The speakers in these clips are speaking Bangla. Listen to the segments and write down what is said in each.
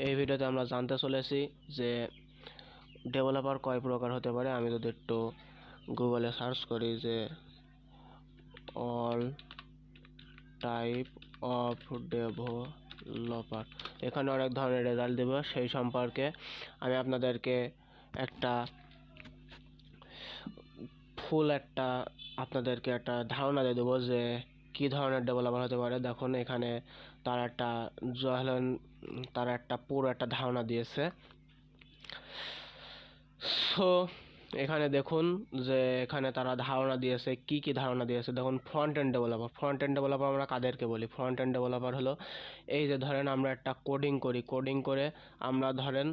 এই ভিডিওতে আমরা জানতে চলেছি যে ডেভেলপার কয় প্রকার হতে পারে। আমি যদি একটু গুগলে সার্চ করি যে অল টাইপ অফ ডেভেলপার, এখানে অনেক ধরনের রেজাল্ট দেব। সেই সম্পর্কে আমি আপনাদেরকে একটা আপনাদেরকে একটা ধারণা দিয়ে দেবো যে কি ধরনের ডেভেলপার হতে পারে। দেখুন এখানে তারা একটা পুরো একটা ধারণা দিয়েছে। সো এখানে দেখুন যে এখানে তারা ধারণা দিয়েছে, কি কি ধারণা দিয়েছে। দেখুন ফ্রন্ট এন্ড ডেভেলপার আমরা কাদেরকে বলি? ফ্রন্ট এন্ড ডেভেলপার হলো এই যে ধরেন আমরা একটা কোডিং করে আমরা ধরেন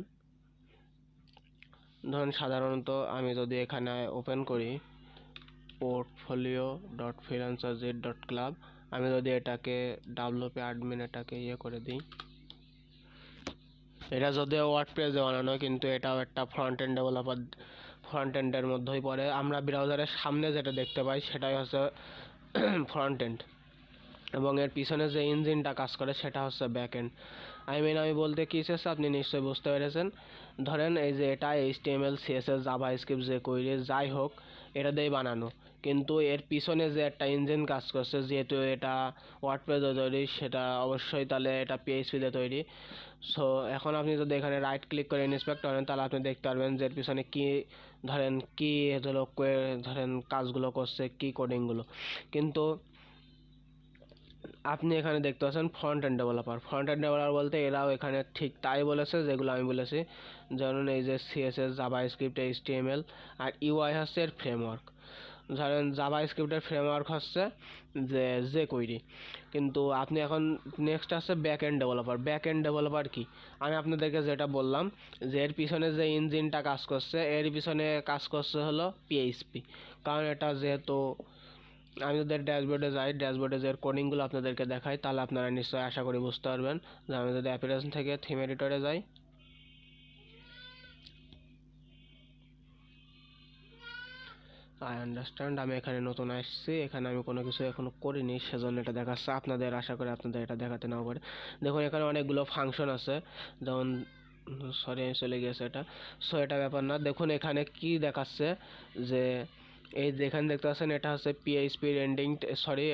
সাধারণত আমি যদি এখানে ওপেন করি portfolio.freelancer.club, আমি যদি এটাকে ডেভেলপে অ্যাডমিন এটাকে করে দিই, এটা যদিও ওয়ার্ডপ্রেসে বানানো, কিন্তু এটাও একটা ফ্রন্ট এন্ডের মধ্যেই পড়ে। আমরা ব্রাউজারের সামনে যেটা দেখতে পাই সেটাই হচ্ছে ফ্রন্ট এন্ড, এবং এর পিছনে যে ইঞ্জিনটা কাজ করে সেটা হচ্ছে ব্যাকএন্ড। আমি বলতে কি চাইছি আপনি নিশ্চয়ই বুঝতে পেরেছেন। ধরেন এই যে এটা HTML CSS জাভাস্ক্রিপ্ট যে কোয়েরি যাই হোক এটা দিয়েই বানানো, কিন্তু এর পিছনে যে একটা ইঞ্জিন কাজ করছে, যেহেতু এটা ওয়ার্ডপ্রেসে তৈরি, সেটা অবশ্যই তাহলে এটা PHP দিয়ে তৈরি। সো এখন আপনি যদি এখানে রাইট ক্লিক করে ইন্সপেক্ট করেন তাহলে আপনি দেখতে পারবেন যে এর পিছনে ধরেন কাজগুলো করছে, কি কোডিংগুলো। কিন্তু আপনি এখানে দেখতে পাচ্ছেন ফ্রন্ট এন্ড ডেভেলপার বলতে এরাও এখানে ঠিক তাই বলেছে যেগুলো আমি বলেছি। যেমন এই যে CSS জাভাস্ক্রিপ্ট HTML আর UI হচ্ছে এর ফ্রেমওয়ার্ক। ধরেন জাভাস্ক্রিপ্টের ফ্রেমওয়ার্ক হচ্ছে যে কোয়েরি, কিন্তু আপনি এখন নেক্সট আসছে ব্যাকএন্ড ডেভেলপার কি? আমি আপনাদেরকে যেটা বললাম যে এর পিছনে যে ইঞ্জিনটা কাজ করছে, এর পিছনে কাজ করছে হলো PHP। কারণ এটা যেহেতু আমি যদি ড্যাশবোর্ডে যে কোডিংগুলো আপনাদেরকে দেখাই তাহলে আপনারা নিশ্চয়ই আশা করি বুঝতে পারবেন। যে আমি যদি অ্যাপিয়ারেন্স থেকে থিম এডিটরে যাই, আমি এখানে নতুন আসছি, এখানে আমি কোনো কিছু এখনো করিনি, সেজন্য এটা দেখাচ্ছে। আশা করি আপনাদের এটা দেখাতে নাও পারে। দেখুন এখানে অনেকগুলো ফাংশন আছে, যেমন চলে গিয়েছে এটা। সো এটা ব্যাপার না। দেখুন এখানে কি দেখাচ্ছে যে এই যেখানে দেখতে পাচ্ছেন এটা হচ্ছে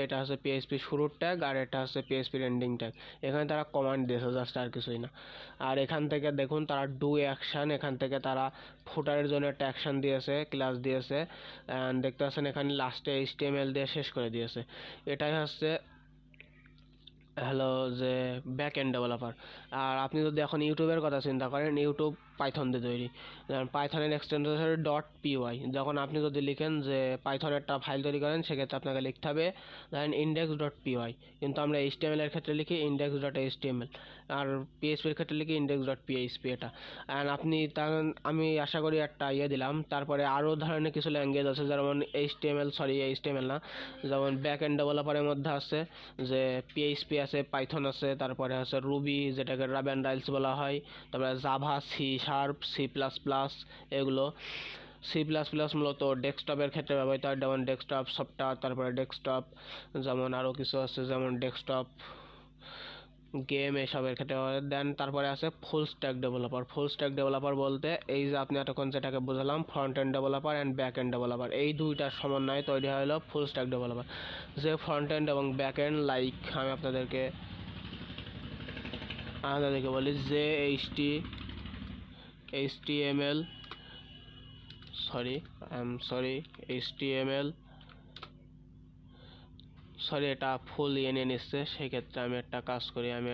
এটা হচ্ছে PHP শুরুর ট্যাগ, আর এটা হচ্ছে PHP এন্ডিং ট্যাগ। এখানে তারা কমান্ড দিয়েছে, জাস্ট আর কিছুই না। আর এখান থেকে দেখুন তারা ডু অ্যাকশন, এখান থেকে তারা ফুটারের জন্য একটা অ্যাকশন দিয়েছে, ক্লাস দিয়েছে। দেখতে পাচ্ছেন এখানে লাস্টে HTML দিয়ে শেষ করে দিয়েছে। এটাই হচ্ছে যে ব্যাকএন্ড ডেভেলপার। আর আপনি যদি এখন ইউটিউবের কথা চিন্তা করেন, ইউটিউব পাইথন দিয়ে তৈরি। পাইথনের এক্সটেনশন হচ্ছে .py। যখন আপনি যদি লিখেন যে পাইথনের একটা ফাইল তৈরি করেন, সেক্ষেত্রে আপনাকে লিখতে হবে ধরেন index.py, কিন্তু আমরা HTML এর ক্ষেত্রে লিখি index.html, আর PHP-র ক্ষেত্রে লিখি index.php। এটা আমি আশা করি একটা দিলাম। তারপরে আরও ধরনের কিছু ল্যাঙ্গুয়েজ আছে, যেমন HTML না, যেমন ব্যাকএন্ড ডেভেলপারের মধ্যে আছে যে PHP আছে, পাইথন আছে, তারপরে আছে রুবি যেটাকে রাবেন রাইলস বলা হয়, তারপরে জাভা, C#, C++, এগুলো। C++ মূলত ডেস্কটপের ক্ষেত্রে ব্যবহৃত হয়, যেমন ডেস্কটপ সফটওয়্যার, তারপরে ডেস্কটপ, যেমন আরও কিছু আছে যেমন ডেস্কটপ গেম, এসবের ক্ষেত্রে। দেন তারপরে আছে ফুল স্ট্যাক ডেভেলপার বলতে এই যে আপনি এতক্ষণ যেটাকে বোঝালাম front end developer and back end developer, এই দুইটার সমন্বয়ে তৈরি হলো ফুল স্ট্যাক ডেভেলপার। যে ফ্রন্ট এন্ড এবং ব্যাক এন্ড, লাইক আমি আপনাদেরকে বলি যে এটা ফুল নিয়ে নিচ্ছে। সেক্ষেত্রে আমি একটা কাজ করি, আমি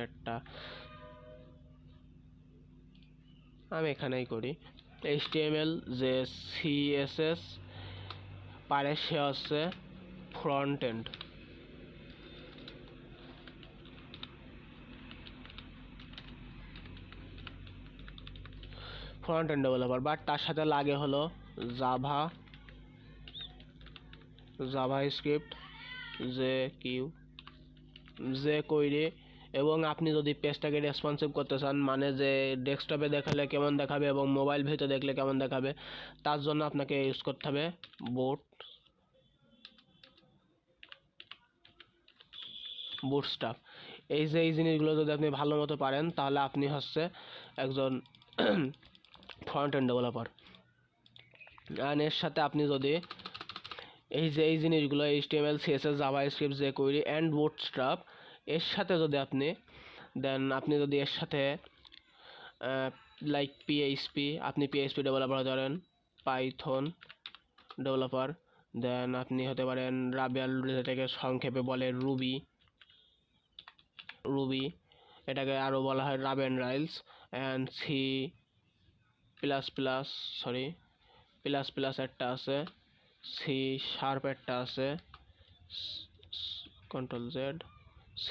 এখানেই করি HTML যে CSS পারে সে হচ্ছে ফ্রন্ট এন্ড ডেভেলপার, বাট তার সাথে লাগে হলো জাভাস্ক্রিপ্ট যে কোয়েরি। এবং আপনি যদি পেজটাকে রেসপন্সিভ করতে চান, মানে যে ডেস্কটপে দেখালে কেমন দেখাবে এবং মোবাইল ভিতরে দেখলে কেমন দেখাবে, তার জন্য আপনাকে ইউজ করতে হবে বুটস্ট্র্যাপ। এই জিনিসগুলো যদি আপনি ভালো মতো পারেন তাহলে আপনি হচ্ছে একজন ফ্রন্ট এন্ড ডেভেলপার। আর এর সাথে আপনি যদি এই জিনিসগুলো HTML CSS JavaScript jQuery and bootstrap এর সাথে যদি আপনি যদি এর সাথে লাইক আপনি PHP ডেভেলপার হতে পারেন, পাইথন ডেভেলপার, দেন আপনি হতে পারেন রাবেল, যেটাকে সংক্ষেপে বলে রুবি, এটাকে আরও বলা হয় রাবেন রাইলস, অ্যান্ড প্লাস একটা আছে, C# একটা আছে, Ctrl Z, C#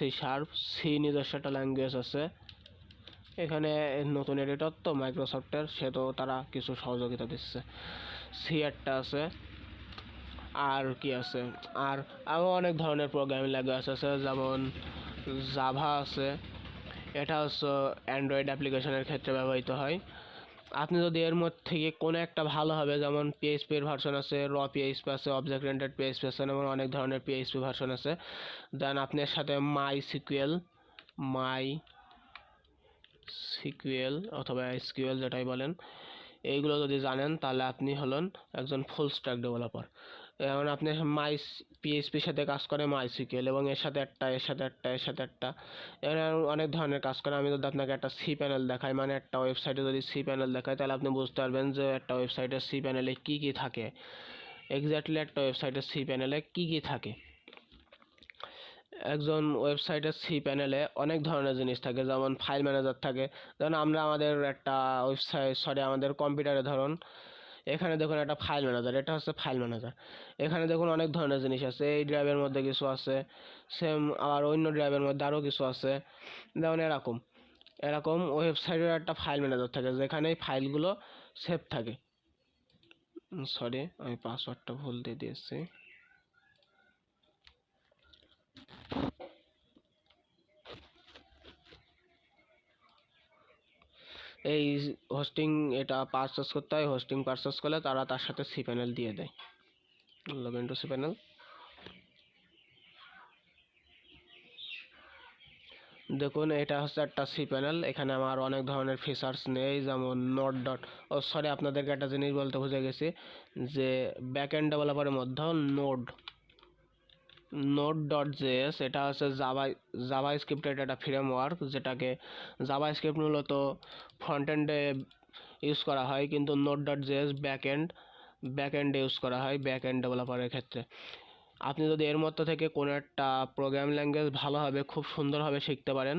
নিজস্ব একটা ল্যাঙ্গুয়েজ আছে। এখানে নতুন এডিটর তো মাইক্রোসফটের, সে তো তারা কিছু সহযোগিতা দিচ্ছে। একটা আছে, আর কি আছে, আর আরও অনেক ধরনের প্রোগ্রামিং ল্যাঙ্গুয়েজ আছে, যেমন জাভা আছে। এটা হচ্ছে অ্যান্ড্রয়েড অ্যাপ্লিকেশনের ক্ষেত্রে ব্যবহৃত হয়। আপনি যদি এর মধ্যে থেকে কোনো একটা ভালো হবে, যেমন PHP-র ভার্সন আছে, PHP আছে, অবজেক্ট ওরিয়েন্টেড PHP আছে, এবং অনেক ধরনের PHP ভার্সন আছে। দেন আপনি এর সাথে মাই সিকুয়েল অথবা SQL যেটাই বলেন, এইগুলো যদি জানেন তাহলে আপনি হলেন একজন ফুল স্ট্যাক ডেভেলপার। যেমন আপনি PHP-র সাথে কাজ করে MySQL, এবং এর সাথে একটা এখানে অনেক ধরনের কাজ করে। আমি যদি আপনাকে একটা সি প্যানেল দেখাই, মানে একটা ওয়েবসাইটে যদি সি প্যানেল দেখাই, তাহলে আপনি বুঝতে পারবেন যে একটা ওয়েবসাইটের সি প্যানেলে কী কী থাকে, এক্স্যাক্টলি একটা ওয়েবসাইটের সি প্যানেলে কী কী থাকে। একজন ওয়েবসাইটের সি প্যানেলে অনেক ধরনের জিনিস থাকে, যেমন ফাইল ম্যানেজার থাকে। যেমন আমাদের একটা আমাদের কম্পিউটারে ধরুন, এখানে দেখুন একটা ফাইল ম্যানেজার, এটা হচ্ছে ফাইল ম্যানেজার। এখানে দেখুন অনেক ধরনের জিনিস আছে, এই ড্রাইভের মধ্যে কিছু আছে, সেম আবার অন্য ড্রাইভের মধ্যে আরও কিছু আছে। যেমন এরকম ওয়েবসাইটের একটা ফাইল ম্যানেজার থাকে, যেখানে এই ফাইলগুলো সেভ থাকে। আমি পাসওয়ার্ডটা ভুল দিয়ে দিয়েছি। এই হোস্টিং এটা পারচেস করতে হয়, হোস্টিং পারচেস করলে তারা তার সাথে সি প্যানেল দিয়ে দেয়। Log in to C panel. দেখুন এটা হচ্ছে একটা সি প্যানেল, এখানে আমার অনেক ধরনের ফিচার্স নেই, যেমন আপনাদেরকে একটা জিনিস বলতে ভুলে গেছি, যে ব্যাকএন্ড ডেভেলপারের মধ্যেও Node.js এটা হচ্ছে জাভা স্ক্রিপ্টের একটা ফ্রেমওয়ার্ক, যেটাকে জাভা স্ক্রিপ্ট মূলত ফ্রন্ট এন্ডে ইউজ করা হয়, কিন্তু Node.js ব্যাকএন্ডে ইউজ করা হয় ব্যাকএন্ড ডেভেলপারের ক্ষেত্রে। আপনি যদি এর মধ্যে থেকে কোনো একটা প্রোগ্রামিং ল্যাঙ্গুয়েজ ভালোভাবে খুব সুন্দরভাবে শিখতে পারেন,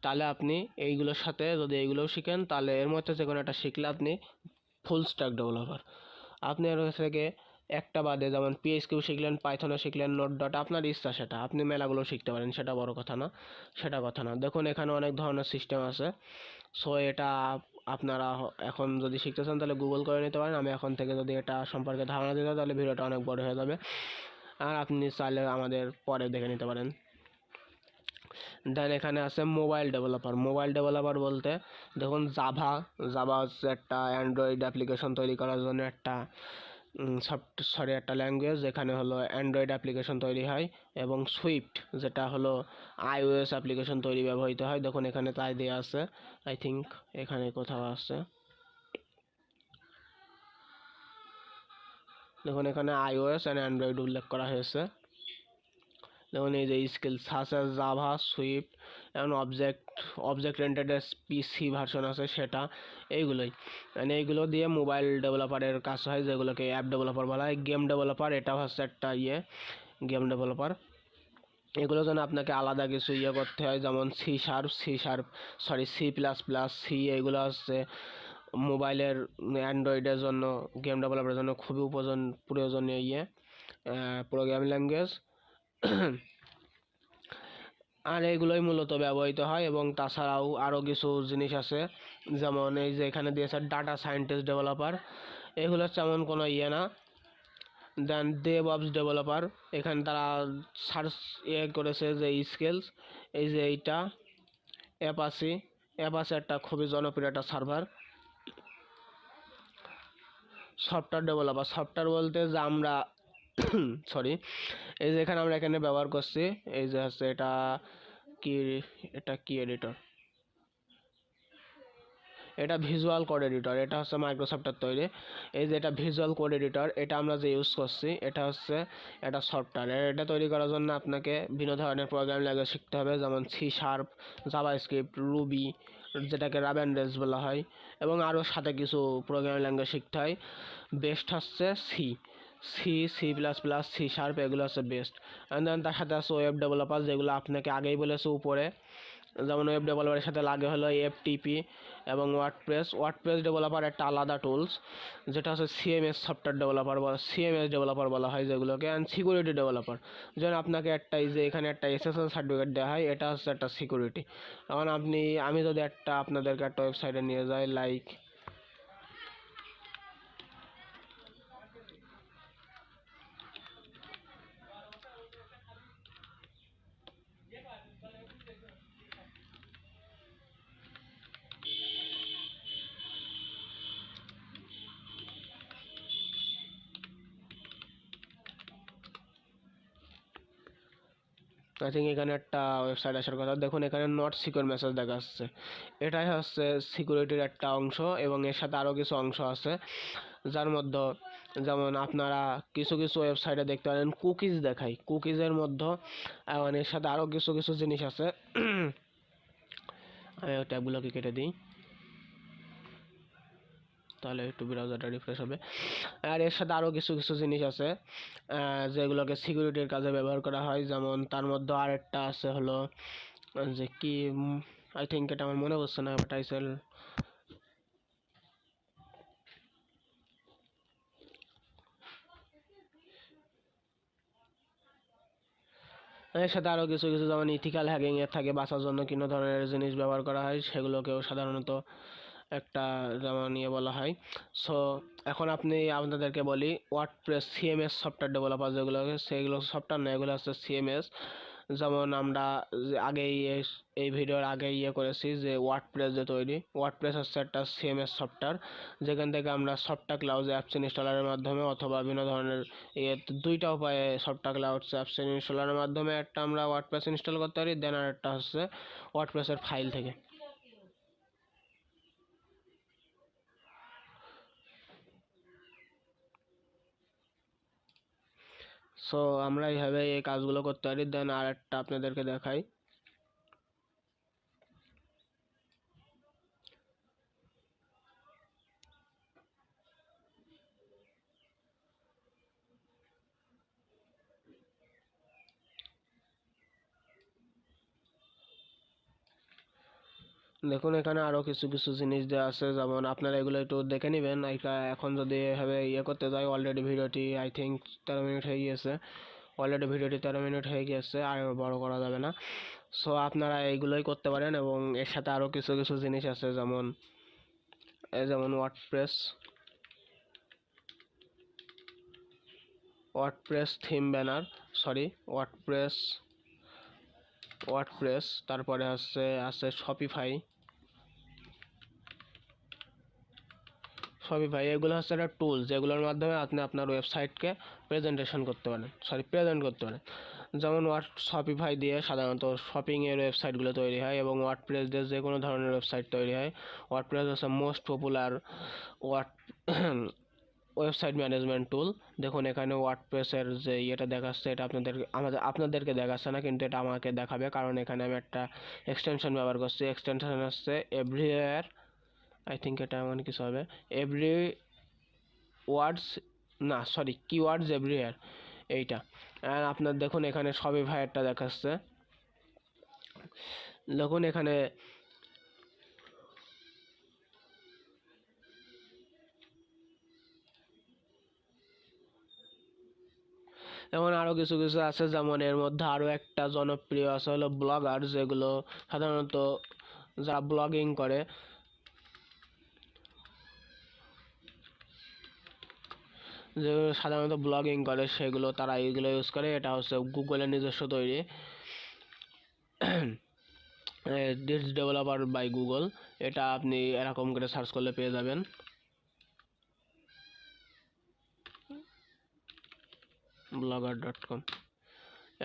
তাহলে আপনি এইগুলোর সাথে যদি এইগুলোও শিখেন, তাহলে এর মধ্যে যে কোনো একটা শিখলে আপনি ফুল স্ট্যাক ডেভেলপার। আপনি এর থেকে একটা বাদে, যেমন PHP শিখলেন, পাইথনও শিখলেন, আপনার ইচ্ছা, সেটা আপনি মেলাগুলো শিখতে পারেন, সেটা বড় কথা না। দেখুন এখানে অনেক ধরনের সিস্টেম আছে। এটা আপনারা এখন যদি শিখতে চান তাহলে গুগল করে নিতে পারেন। আমি এখন থেকে যদি এটা সম্পর্কে ধারণা দিতে তাহলে ভিডিওটা অনেক বড় হয়ে যাবে, আর আপনি চাইলে আমাদের পরে দেখে নিতে পারেন। দেন এখানে আছে মোবাইল ডেভেলপার বলতে, দেখুন জাভা হচ্ছে একটা অ্যান্ড্রয়েড অ্যাপ্লিকেশন তৈরি করার জন্য একটা একটা ল্যাঙ্গুয়েজ, যেখানে হলো অ্যান্ড্রয়েড অ্যাপ্লিকেশন তৈরি হয়, এবং সুইফট যেটা হলো iOS অ্যাপ্লিকেশন তৈরি ব্যবহৃত হয়। দেখুন এখানে তাই দেওয়া আছে, আই থিঙ্ক এখানে কোথাও আছে। দেখুন এখানে iOS অ্যান্ড অ্যান্ড্রয়েড উল্লেখ করা হয়েছে। যেমন এই যে স্কিল জাভা, সুইফট, এবং অবজেক্ট ওরিয়েন্টেড PC ভার্সন আছে, সেটা এইগুলোই, মানে এইগুলো দিয়ে মোবাইল ডেভেলপারের কাজ হয়, যেগুলোকে অ্যাপ ডেভেলপার বলা হয়। গেম ডেভেলপার এটাও হচ্ছে একটা গেম ডেভেলপার। এগুলোর জন্য আপনাকে আলাদা কিছু করতে হয়, যেমন C++, এগুলো হচ্ছে মোবাইলের অ্যান্ড্রয়েডের জন্য, গেম ডেভেলপারের জন্য খুবই প্রয়োজনীয় প্রোগ্রামিং ল্যাঙ্গুয়েজ। আর এইগুলোই মূলত ব্যবহৃত হয়, এবং তাছাড়াও আরও কিছু জিনিস আছে, যেমন এই যে এখানে দিয়েছে ডাটা সায়েন্টিস্ট ডেভেলপার, এগুলো তেমন কোনো না। দেন DevOps ডেভেলপার, এখানে তারা সার্চ করেছে যে স্কিলস, এই যে এইটা অ্যাপাচি একটা খুবই জনপ্রিয় একটা সার্ভার। সফটওয়্যার বলতে যে আমরা এই যে এখানে ব্যবহার করছি, এই যে হচ্ছে এটা কি এটা কি এডিটর, এটা ভিজুয়াল কোড এডিটর, এটা হচ্ছে মাইক্রোসফটের তৈরি। এই যে এটা ভিজুয়াল কোড এডিটর, এটা আমরা যে ইউজ করছি এটা হচ্ছে এটা সফটওয়্যার। এটা তৈরি করার জন্য আপনাকে বিভিন্ন ধরনের প্রোগ্রামিং ল্যাঙ্গুয়েজ শিখতে হবে, যেমন সি শার্প, জাভাস্ক্রিপ্ট, রুবি, যেটাকে রাবেন রেজ বলা হয়, এবং আরও সাথে কিছু প্রোগ্রামিং ল্যাঙ্গুয়েজ শিখতে হয়। বেস্ট হচ্ছে C, C plus plus, C sharp, এগুলো হচ্ছে বেস্ট। অ্যান্ড দেন তার সাথে আছে ওয়েব ডেভেলপার, যেগুলো আপনাকে আগেই বলেছে উপরে। যেমন ওয়েব ডেভেলপারের সাথে লাগে হলো এফটিপি এবং ওয়ার্ডপ্রেস ডেভেলপার একটা আলাদা টুলস, যেটা হচ্ছে সিএমএস ডেভেলপার বলা হয় যেগুলোকে। অ্যান্ড সিকিউরিটি ডেভেলপার, যেন আপনাকে একটা এই যে এখানে একটা এসএসএল সার্টিফিকেট দেওয়া হয়, এটা হচ্ছে একটা সিকিউরিটি। এখন আমি যদি আপনাদেরকে একটা ওয়েবসাইটে নিয়ে যাই, লাইক আই থিঙ্ক এখানে একটা ওয়েবসাইট আসার কথা। দেখুন এখানে নট সিকিউর মেসেজ দেখা যাচ্ছে, এটাই হচ্ছে সিকিউরিটির একটা অংশ, এবং এর সাথে আরও কিছু অংশ আছে যার মধ্যে, যেমন আপনারা কিছু কিছু ওয়েবসাইটে দেখতে পারেন কুকিজ দেখায়, কুকিজের মধ্যে এবং এর সাথে আরও কিছু কিছু জিনিস আছে। আমি ট্যাবগুলোকে কেটে দিই, তাহলে একটু ব্রাউজারটা রিফ্রেশ হবে। আর এর সাথে আরও কিছু কিছু জিনিস আছে যেগুলোকে সিকিউরিটির কাজে ব্যবহার করা হয়। যেমন তার মধ্যে আরেকটা আছে হলো যে কি, আই থিঙ্ক এটা আমার মনে পড়ছে না, টাইটেল। এর সাথে আরও কিছু কিছু যেমন ইথিক্যাল হ্যাকিং এর থেকে বাঁচার জন্য বিভিন্ন ধরনের জিনিস ব্যবহার করা হয়, সেগুলোকেও সাধারণত একটা যেমন বলা হয়। সো এখন আপনাদেরকে বলি ওয়ার্ডপ্রেস সিএমএস সফটওয়্যার ডেভেলপার যেগুলো, সেগুলো সফটওয়্যার না, এগুলো হচ্ছে সিএমএস। যেমন আমরা আগেই এই ভিডিওর আগেই করেছি যে ওয়ার্ডপ্রেস যে তৈরি, ওয়ার্ডপ্রেস হচ্ছে একটা সিএমএস সফটওয়্যার, যেখান থেকে আমরা সফটওয়্যার ক্লাউড অ্যাপস ইনস্টলারের মাধ্যমে অথবা বিভিন্ন ধরনের দুইটা উপায়ে সফটওয়্যার ক্লাউড অ্যাপস ইনস্টলারের মাধ্যমে একটা আমরা ওয়ার্ডপ্রেস ইনস্টল করতে পারি, দেন আর একটা হচ্ছে ওয়ার্ডপ্রেসের ফাইল থেকে। সো আমরা এইভাবে এই কাজগুলো করতে পারি। দেন আর একটা আপনাদেরকে দেখাই, দেখুন এখানে আরও কিছু কিছু জিনিস দেওয়া আছে, যেমন আপনারা এগুলো একটু দেখে নেবেন। এখন যদি এভাবে করতে যাই, অলরেডি ভিডিওটি আই থিঙ্ক 13 মিনিট হয়ে গিয়েছে, অলরেডি ভিডিওটি 13 মিনিট হয়ে গিয়েছে, আর বড় করা যাবে না। সো আপনারা এইগুলোই করতে পারেন, এবং এর সাথে আরও কিছু কিছু জিনিস আছে, যেমন WordPress theme banner, sorry WordPress, তারপরে আছে শপিফাই, এগুলো হচ্ছে একটা টুল যেগুলোর মাধ্যমে আপনি আপনার ওয়েবসাইটকে প্রেজেন্ট করতে পারেন। যেমন শপিফাই দিয়ে সাধারণত শপিংয়ের ওয়েবসাইটগুলো তৈরি হয়, এবং ওয়ার্ডপ্রেস দিয়ে যে কোনো ধরনের ওয়েবসাইট তৈরি হয়। ওয়ার্ডপ্রেস হচ্ছে most popular word website management tool. দেখুন এখানে ওয়ার্ডপ্রেসের যে দেখাচ্ছে, এটা আপনাদেরকে দেখাচ্ছে না, কিন্তু এটা আমাকে দেখাবে, কারণ এখানে আমি একটা এক্সটেনশন ব্যবহার করছি। এক্সটেনশন হচ্ছে এভরিওয়্যার, আই থিঙ্ক এটা এমন কিছু হবে, এভরি ওয়ার্ডস, না সরি, কিওয়ার্ডস এভরিওয়্যার, এইটা। আর আপনার দেখুন এখানে শপিফাইয়েরটা দেখাচ্ছে, দেখুন এখানে যেমন আরও কিছু কিছু আছে। যেমন এর মধ্যে আরও একটা জনপ্রিয় আছে হলো ব্লগার, যেগুলো সাধারণত যারা ব্লগিং করে, সেগুলো তারা এইগুলো ইউজ করে। এটা হচ্ছে গুগলের নিজস্ব তৈরি, দিস ডেভেলপার বাই গুগল। এটা আপনি এরকম করে সার্চ করলে পেয়ে যাবেন, blogger.com।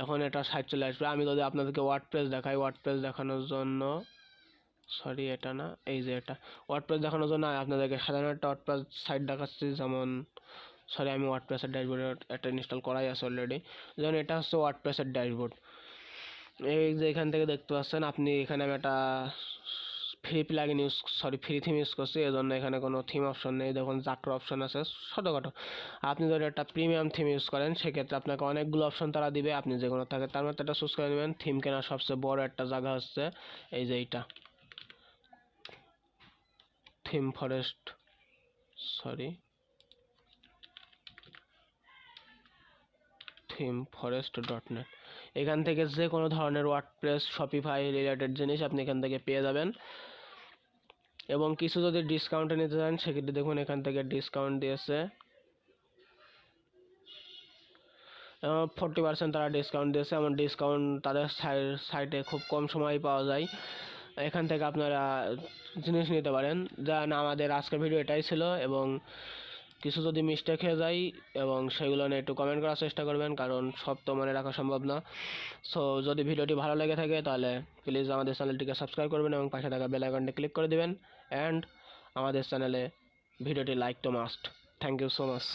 এখন এটা সাইট চলে আসবে। আমি যদি আপনাদেরকে ওয়ার্ডপ্রেস দেখাই, ওয়ার্ডপ্রেস দেখানোর জন্য, সরি এটা না, এই যে এটা ওয়ার্ডপ্রেস দেখানোর জন্য আপনাদেরকে সাধারণ একটা ওয়ার্ডপ্রেস সাইট দেখাচ্ছি। যেমন সরি, আমি ওয়ার্ডপ্রেসের ড্যাশবোর্ডে এটা ইনস্টল করাই আছে অলরেডি। যেমন এটা হচ্ছে ওয়ার্ডপ্রেসের ড্যাশবোর্ড। এই যে এখান থেকে দেখতে পাচ্ছেন আপনি, এখানে আমি একটা ফ্রি থিম ইউজ করছি, এই জন্য এখানে কোনো থিম অপশন নেই। দেখুন চারটে অপশন আছে ছোটোখাটো। আপনি যদি একটা প্রিমিয়াম থিম ইউজ করেন সেক্ষেত্রে আপনাকে অনেকগুলো অপশন তারা দিবে, আপনি যে কোনো থাকে তার মধ্যে একটা চুজ করে নেবেন। থিম কেনার সবচেয়ে বড় একটা জায়গা হচ্ছে এই যে এইটা, থিম ফরেস্ট, সরি themforest.net। এখান থেকে যে কোনো ধরনের ওয়ার্ডপ্রেস শপিফাই রিলেটেড জিনিস আপনি এখান থেকে পেয়ে যাবেন। এবং কিছু যদি ডিসকাউন্টে নিতে চান সেক্ষেত্রে দেখুন এখান থেকে ডিসকাউন্ট দিয়েছে, 40% তারা ডিসকাউন্ট দিয়েছে। এমন ডিসকাউন্ট তাদের সাইটে খুব কম সময় পাওয়া যায়। এখান থেকে আপনারা জিনিস নিতে পারেন। আমাদের আজকের ভিডিও এটাই ছিল, এবং কিছু যদি মিস্টেক হয়ে যায় এবং সেগুলো নিয়ে একটু কমেন্ট করার চেষ্টা করবেন, কারণ সব তো মনে রাখা সম্ভব না। সো যদি ভিডিওটি ভালো লেগে থাকে তাহলে প্লিজ আমাদের চ্যানেলটিকে সাবস্ক্রাইব করবেন এবং পাশে থাকা বেল আইকনটি ক্লিক করে দিবেন, অ্যান্ড আমাদের চ্যানেলে ভিডিওটি লাইক টু must. Thank you so much.